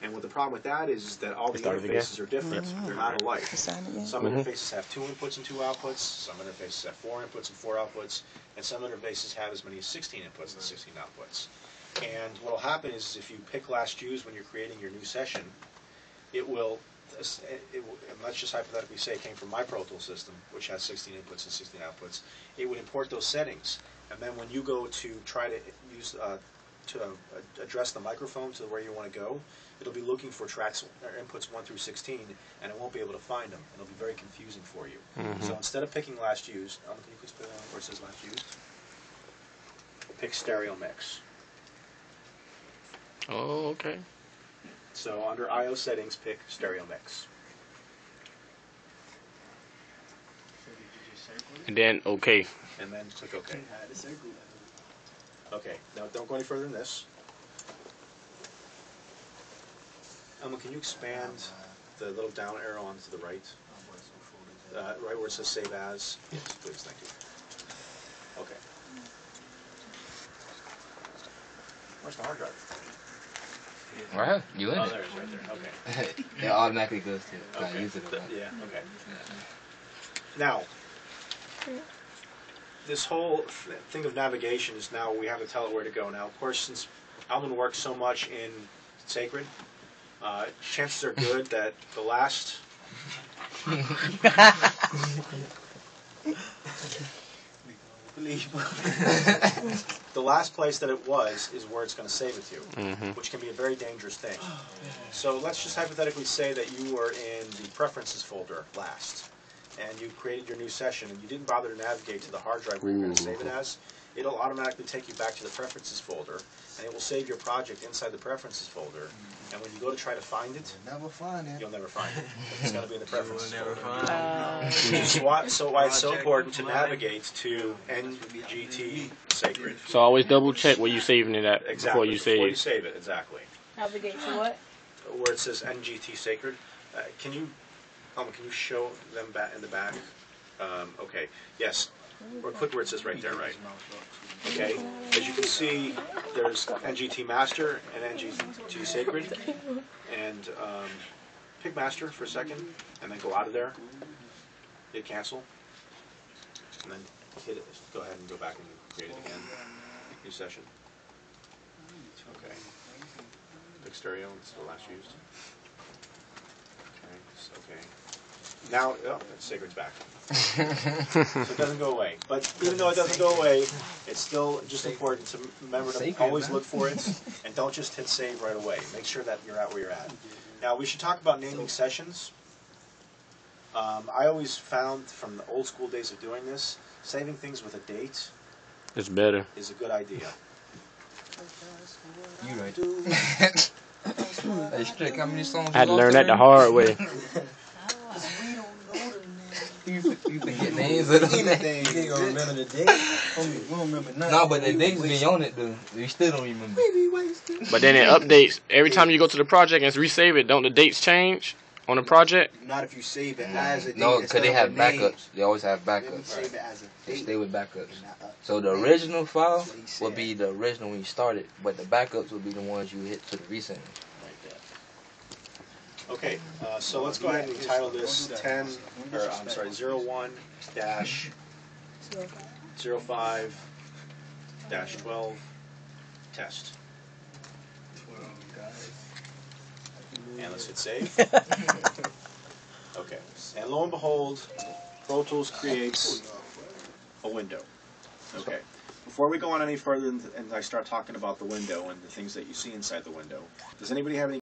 And what the problem with that is that all the interfaces are different. They're not alike. Some interfaces have 2 inputs and 2 outputs. Some interfaces have 4 inputs and 4 outputs. And some interfaces have as many as 16 inputs and 16 outputs. And what will happen is if you pick last use when you're creating your new session, it will, and let's just hypothetically say it came from my Pro Tools system, which has 16 inputs and 16 outputs. It would import those settings. And then when you go to try to use address the microphone to where you want to go, it'll be looking for tracks or inputs 1 through 16, and it won't be able to find them. It'll be very confusing for you. So instead of picking last used, can you please put it on where it says last used? Pick stereo mix. Oh, okay. So under I/O settings, pick stereo mix. And then okay. And then click OK. Okay, now don't go any further than this. Elma, can you expand the little down arrow onto the right? Right where it says Save As? Yes, please, thank you. Okay. Where's the hard drive? Right, you in it. Oh, there it is, right there. Okay. It automatically goes to it. Okay. Use it. Yeah, okay. Now, this whole thing of navigation is now we have to tell it where to go. Now, of course, since Alvin works so much in Sacred, chances are good that the last the last place that it was is where it's going to save it to, which can be a very dangerous thing. So let's just hypothetically say that you were in the Preferences folder last, and you created your new session, and you didn't bother to navigate to the hard drive where you're going to save it as. It'll automatically take you back to the Preferences folder, and it will save your project inside the Preferences folder. And when you go to try to find it, you'll never find it. It's going to be in the Preferences folder. So why it's so important to navigate to NGT Sacred. So always double check where you're saving it at Exactly, before you save. Before you save it, exactly. Navigate to what? Where it says NGT Sacred. Can you show them back in the back? Okay, yes. Or click where it says right there, right? Okay, as you can see, there's NGT Master and NGT Sacred. And pick Master for a second, and then go out of there. Hit cancel. And then hit it. Go ahead and go back and create it again. New session. Okay. Pick stereo, it's the last used. Okay. Now, Sacred's back. So it doesn't go away. But even though it doesn't go away, it's still just important to remember to always look for it, and don't just hit save right away. Make sure that you're at where you're at. Now, we should talk about naming sessions. I always found from the old school days of doing this, saving things with a date It's better. is a good idea. You right. Hey, Strick, how many songs I had to learn that the hard way. You forget names of them. You ain't gonna remember the date. We don't remember nothing. No, but the dates be on it though. You still don't remember. But then it updates every time you go to the project and resave it. Don't the dates change on the project? Not if you save it as a date. No, because they have instead of a name. backups. They always have Let me backups. save it as a They date. stay with backups. and not up. So the original file That's what he said. will be the original when you started, but the backups will be the ones you hit to the recent. Okay, so let's go ahead and title this 01-05-12-test. And let's hit save. Okay, and lo and behold, Pro Tools creates a window. Okay. Before we go on any further and I start talking about the window and the things that you see inside the window, does anybody have any